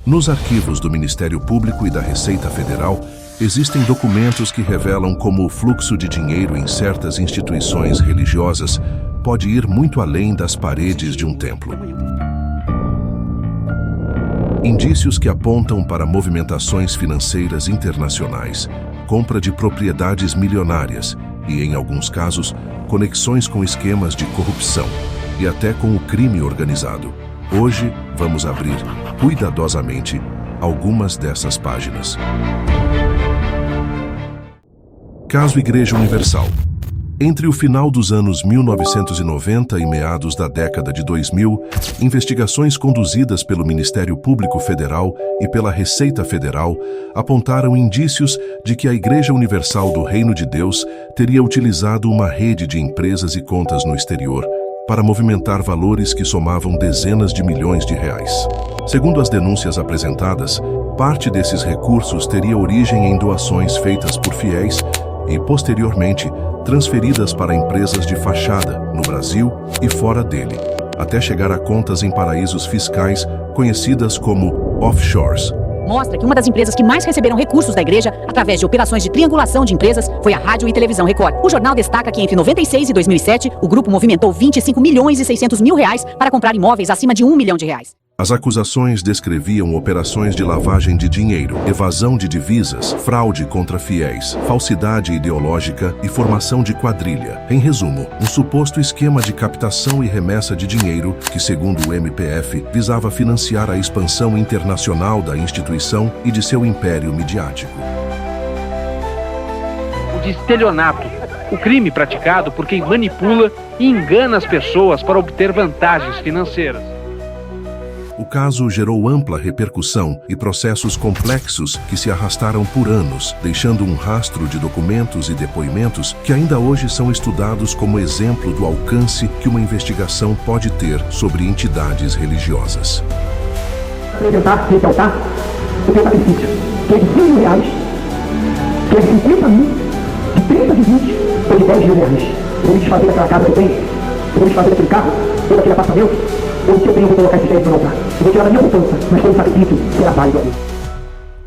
Nos arquivos do Ministério Público e da Receita Federal, existem documentos que revelam como o fluxo de dinheiro em certas instituições religiosas pode ir muito além das paredes de um templo. Indícios que apontam para movimentações financeiras internacionais, compra de propriedades milionárias e, em alguns casos, conexões com esquemas de corrupção e até com o crime organizado. Hoje, vamos abrir, cuidadosamente, algumas dessas páginas. Caso Igreja Universal. Entre o final dos anos 1990 e meados da década de 2000, investigações conduzidas pelo Ministério Público Federal e pela Receita Federal apontaram indícios de que a Igreja Universal do Reino de Deus teria utilizado uma rede de empresas e contas no exterior para movimentar valores que somavam dezenas de milhões de reais. Segundo as denúncias apresentadas, parte desses recursos teria origem em doações feitas por fiéis e, posteriormente, transferidas para empresas de fachada no Brasil e fora dele, até chegar a contas em paraísos fiscais conhecidas como offshores. Mostra que uma das empresas que mais receberam recursos da igreja através de operações de triangulação de empresas foi a Rádio e Televisão Record. O jornal destaca que entre 96 e 2007, o grupo movimentou 25 milhões e 600 mil reais para comprar imóveis acima de R$1 milhão. As acusações descreviam operações de lavagem de dinheiro, evasão de divisas, fraude contra fiéis, falsidade ideológica e formação de quadrilha. Em resumo, um suposto esquema de captação e remessa de dinheiro que, segundo o MPF, visava financiar a expansão internacional da instituição e de seu império midiático. O de estelionato, o crime praticado por quem manipula e engana as pessoas para obter vantagens financeiras. O caso gerou ampla repercussão e processos complexos que se arrastaram por anos, deixando um rastro de documentos e depoimentos que ainda hoje são estudados como exemplo do alcance que uma investigação pode ter sobre entidades religiosas. Apresentar nesse altar o meu sacrifício, que é de R$100 mil, que é de 50 mil, de 30 de 20 ou de 10 mil reais. Vou me desfazer daquela casa que eu tenho, vou me desfazer daquele carro, ou daquele apartamento. Ou se eu tenho, vou colocar esse dinheiro no altar. Eu vou tirar da minha poupança, mas foi um sacrifício que era válido a mim.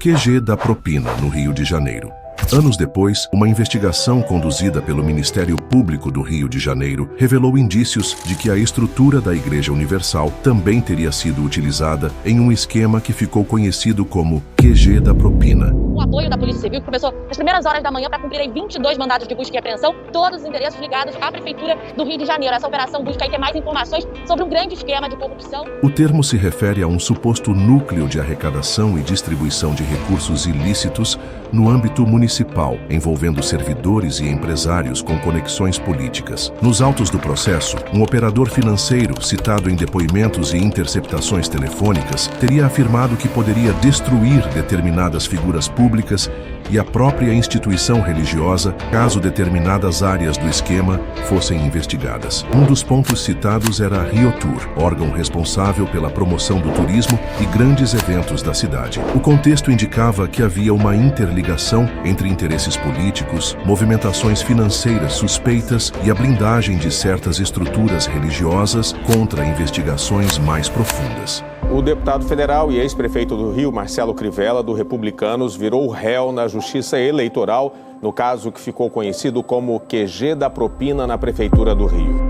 QG da Propina, no Rio de Janeiro. Anos depois, uma investigação conduzida pelo Ministério Público do Rio de Janeiro revelou indícios de que a estrutura da Igreja Universal também teria sido utilizada em um esquema que ficou conhecido como QG da Propina. O apoio da Polícia Civil, que começou nas primeiras horas da manhã para cumprir 22 mandados de busca e apreensão, todos os endereços ligados à Prefeitura do Rio de Janeiro. Essa operação busca aí ter mais informações sobre um grande esquema de corrupção. O termo se refere a um suposto núcleo de arrecadação e distribuição de recursos ilícitos no âmbito municipal, envolvendo servidores e empresários com conexões políticas. Nos autos do processo, um operador financeiro, citado em depoimentos e interceptações telefônicas, teria afirmado que poderia destruir determinadas figuras públicas e a própria instituição religiosa, caso determinadas áreas do esquema fossem investigadas. Um dos pontos citados era a Rio Tour, órgão responsável pela promoção do turismo e grandes eventos da cidade. O contexto indicava que havia uma interligação entre interesses políticos, movimentações financeiras suspeitas e a blindagem de certas estruturas religiosas contra investigações mais profundas. O deputado federal e ex-prefeito do Rio, Marcelo Crivella, do Republicanos, virou réu na Justiça Eleitoral, no caso que ficou conhecido como QG da Propina na Prefeitura do Rio.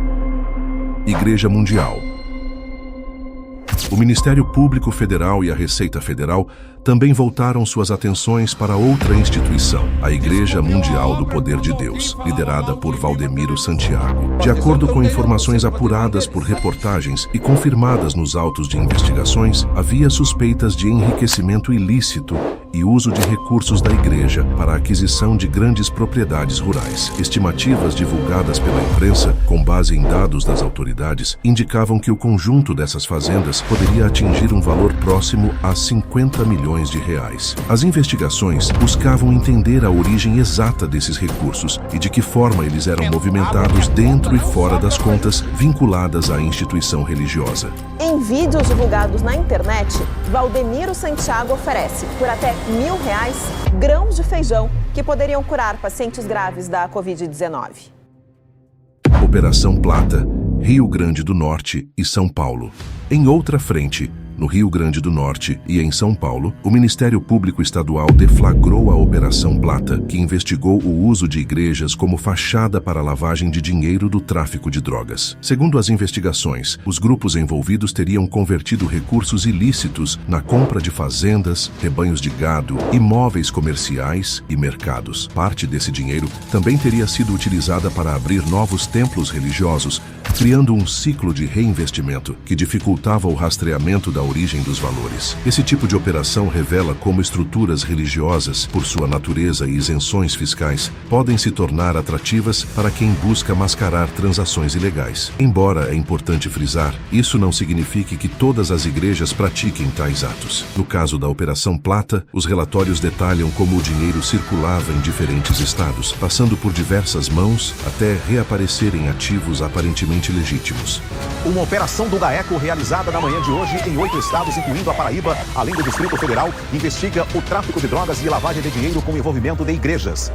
Igreja Mundial. O Ministério Público Federal e a Receita Federal também voltaram suas atenções para outra instituição, a Igreja Mundial do Poder de Deus, liderada por Valdemiro Santiago. De acordo com informações apuradas por reportagens e confirmadas nos autos de investigações, havia suspeitas de enriquecimento ilícito e uso de recursos da Igreja para a aquisição de grandes propriedades rurais. Estimativas divulgadas pela imprensa, com base em dados das autoridades, indicavam que o conjunto dessas fazendas poderia atingir um valor próximo a 50 milhões de reais. As investigações buscavam entender a origem exata desses recursos e de que forma eles eram movimentados dentro e fora das contas vinculadas à instituição religiosa. Em vídeos divulgados na internet, Valdemiro Santiago oferece, por até R$1.000, grãos de feijão que poderiam curar pacientes graves da Covid-19. Operação Plata, Rio Grande do Norte e São Paulo. Em outra frente, no Rio Grande do Norte e em São Paulo, o Ministério Público Estadual deflagrou a Operação Plata, que investigou o uso de igrejas como fachada para a lavagem de dinheiro do tráfico de drogas. Segundo as investigações, os grupos envolvidos teriam convertido recursos ilícitos na compra de fazendas, rebanhos de gado, imóveis comerciais e mercados. Parte desse dinheiro também teria sido utilizada para abrir novos templos religiosos, criando um ciclo de reinvestimento que dificultava o rastreamento da origem dos valores. Esse tipo de operação revela como estruturas religiosas, por sua natureza e isenções fiscais, podem se tornar atrativas para quem busca mascarar transações ilegais. Embora é importante frisar, isso não significa que todas as igrejas pratiquem tais atos. No caso da Operação Plata, os relatórios detalham como o dinheiro circulava em diferentes estados, passando por diversas mãos até reaparecer em ativos aparentemente legítimos. Uma operação do GAECO realizada na manhã de hoje em 8 estados, incluindo a Paraíba, além do Distrito Federal, investiga o tráfico de drogas e lavagem de dinheiro com envolvimento de igrejas.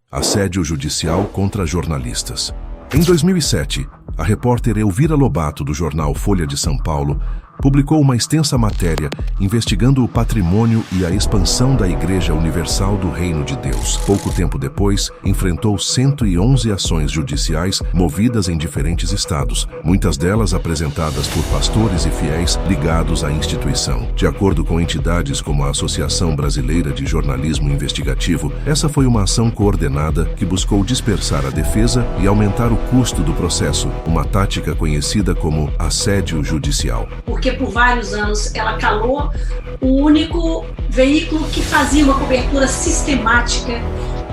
Assédio judicial contra jornalistas. Em 2007, a repórter Elvira Lobato, do jornal Folha de São Paulo, publicou uma extensa matéria investigando o patrimônio e a expansão da Igreja Universal do Reino de Deus. Pouco tempo depois, enfrentou 111 ações judiciais movidas em diferentes estados, muitas delas apresentadas por pastores e fiéis ligados à instituição. De acordo com entidades como a Associação Brasileira de Jornalismo Investigativo, essa foi uma ação coordenada que buscou dispersar a defesa e aumentar o custo do processo, uma tática conhecida como assédio judicial. Porque por vários anos ela calou o único veículo que fazia uma cobertura sistemática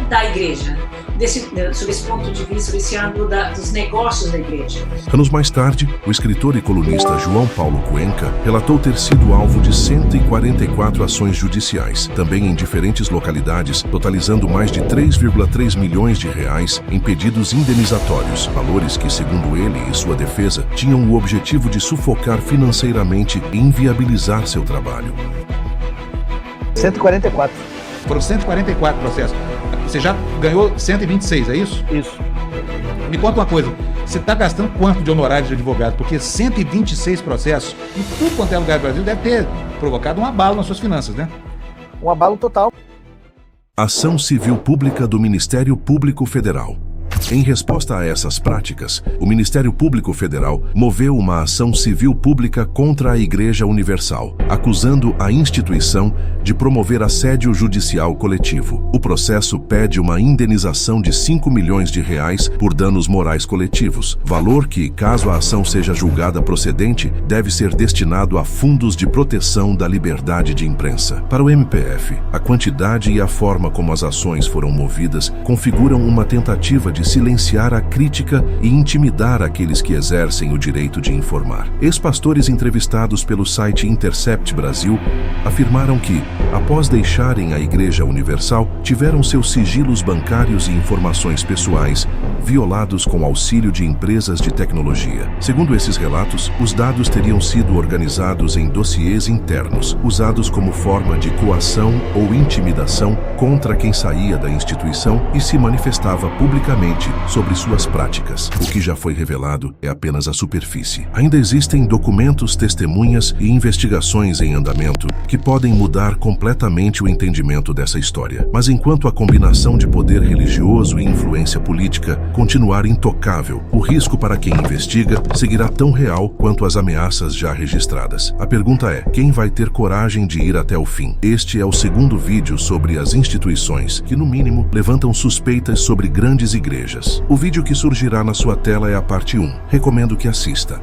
da igreja, sob esse ponto de vista, sob esse ângulo dos negócios da igreja. Anos mais tarde, o escritor e colunista João Paulo Cuenca relatou ter sido alvo de 144 ações judiciais, também em diferentes localidades, totalizando mais de 3,3 milhões de reais em pedidos indenizatórios, valores que, segundo ele e sua defesa, tinham o objetivo de sufocar financeiramente e inviabilizar seu trabalho. 144. Foram 144 processos. Você já ganhou 126, é isso? Isso. Me conta uma coisa, você está gastando quanto de honorários de advogado? Porque 126 processos, em tudo quanto é lugar do Brasil, deve ter provocado um abalo nas suas finanças, né? Um abalo total. Ação Civil Pública do Ministério Público Federal. Em resposta a essas práticas, o Ministério Público Federal moveu uma ação civil pública contra a Igreja Universal, acusando a instituição de promover assédio judicial coletivo. O processo pede uma indenização de 5 milhões de reais por danos morais coletivos, valor que, caso a ação seja julgada procedente, deve ser destinado a fundos de proteção da liberdade de imprensa. Para o MPF, a quantidade e a forma como as ações foram movidas configuram uma tentativa de silenciar a crítica e intimidar aqueles que exercem o direito de informar. Ex-pastores entrevistados pelo site Intercept Brasil afirmaram que, após deixarem a Igreja Universal, tiveram seus sigilos bancários e informações pessoais violados com auxílio de empresas de tecnologia. Segundo esses relatos, os dados teriam sido organizados em dossiês internos, usados como forma de coação ou intimidação contra quem saía da instituição e se manifestava publicamente sobre suas práticas. O que já foi revelado é apenas a superfície. Ainda existem documentos, testemunhas e investigações em andamento que podem mudar completamente o entendimento dessa história. Mas enquanto a combinação de poder religioso e influência política continuar intocável, o risco para quem investiga seguirá tão real quanto as ameaças já registradas. A pergunta é: quem vai ter coragem de ir até o fim? Este é o segundo vídeo sobre as instituições que, no mínimo, levantam suspeitas sobre grandes igrejas. O vídeo que surgirá na sua tela é a parte 1. Recomendo que assista.